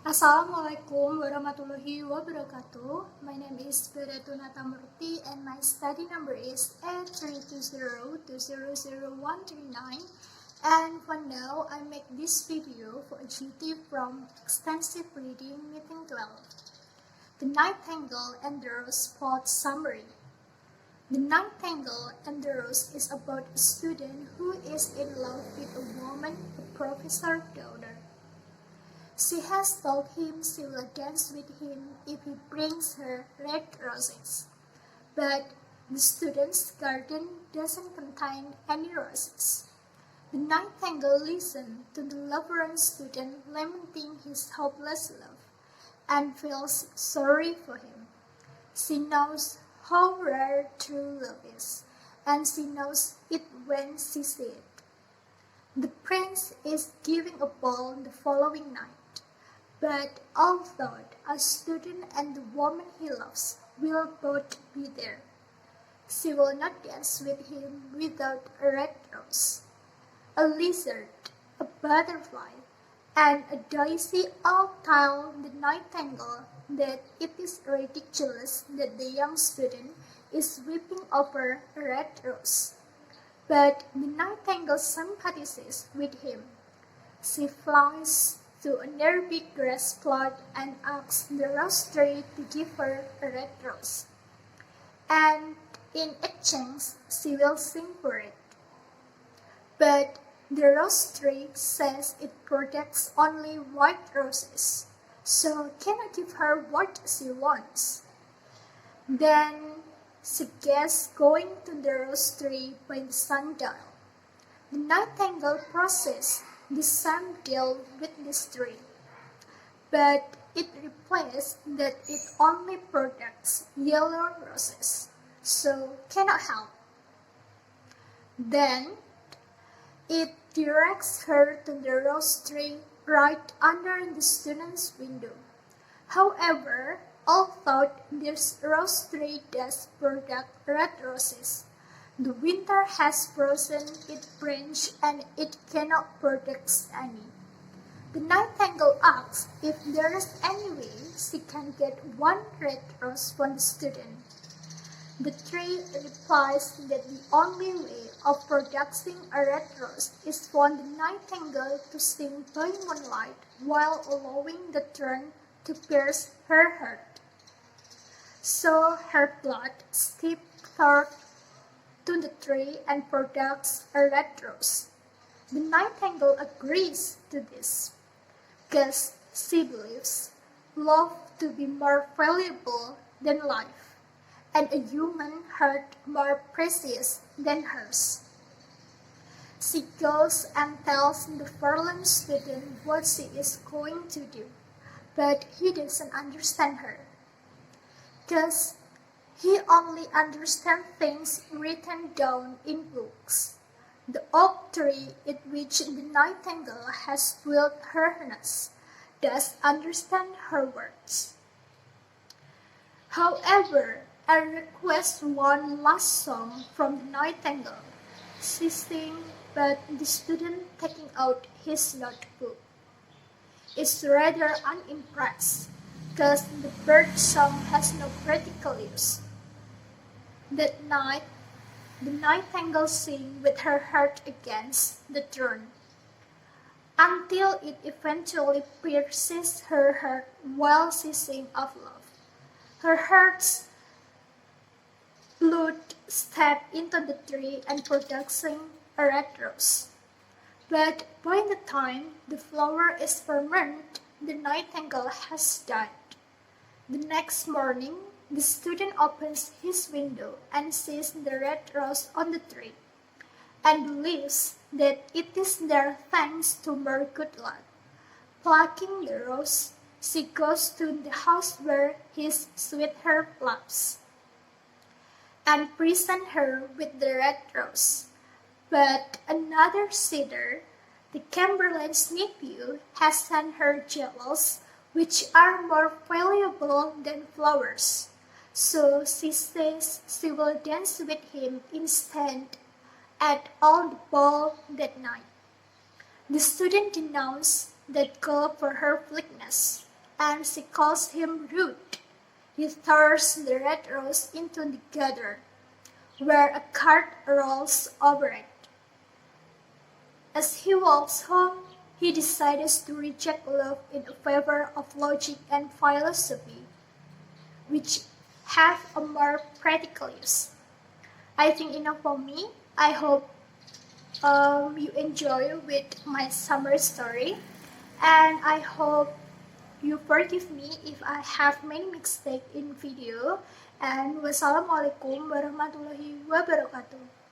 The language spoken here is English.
Assalamualaikum warahmatullahi wabarakatuh. My name is Bharatu Nata Murti and my study number is 8320200139. And for now, I make this video for a duty from extensive reading meeting 12. The Nightingale and the Rose plot summary. The Nightingale and the Rose is about a student who is in love with a woman, a professor's daughter. She has told him she will dance with him if he brings her red roses. But the student's garden doesn't contain any roses. The Nightingale listens to the loveless student lamenting his hopeless love and feels sorry for him. She knows how rare true love is, and she knows it when she sees it. The prince is giving a ball the following night. But although a student and the woman he loves will both be there, she will not dance with him without a red rose. A lizard, a butterfly, and a daisy all tell the Nightingale that it is ridiculous that the young student is weeping over a red rose. But the Nightingale sympathizes with him. She flies to a nearby grass plot and asks the rose tree to give her a red rose. And in exchange, she will sing for it. But the rose tree says it protects only white roses, so cannot give her what she wants. Then she gets going to the rose tree by the sundial. The Nightingale processes the same deal with this tree, but it replies that it only protects yellow roses, so cannot help. Then it directs her to the rose tree right under the student's window. However, although this rose tree does protect red roses, the winter has frozen its branch and it cannot protect any. The Nightingale asks if there is any way she can get one red rose from the student. The tree replies that the only way of protecting a red rose is for the Nightingale to sing by moonlight while allowing the thorn to pierce her heart. So her blood skips through to the tree and protects a red rose. The Nightingale agrees to this, because she believes love to be more valuable than life, and a human heart more precious than hers. She goes and tells the forlorn student what she is going to do, but he doesn't understand her, because he only understands things written down in books. The oak tree in which the Nightingale has built her nest does understand her words. However, I request one last song from the Nightingale. She sings, but the student taking out his notebook is rather unimpressed, because the bird song has no practical use. That night, the Nightingale sings with her heart against the thorn, until it eventually pierces her heart while she sings of love. Her heart's blood steps into the tree and producing a red rose. But by the time the flower is fermented, the Nightingale has died. The next morning, the student opens his window and sees the red rose on the tree, and believes that it is there thanks to more good luck. Plucking the rose, she goes to the house where his sweetheart lives, and presents her with the red rose. But another sitter, the Chamberlain's nephew, has sent her jewels, which are more valuable than flowers. So she says she will dance with him instead at all the ball that night. The student denounced that girl for her weakness, and she calls him rude. He throws the red rose into the gutter, where a cart rolls over it. As he walks home, he decides to reject love in favor of logic and philosophy, which have a more practical use. I think enough for me. I hope you enjoy with my summer story, and I hope you forgive me if I have many mistakes in video. And wassalamualaikum warahmatullahi wabarakatuh.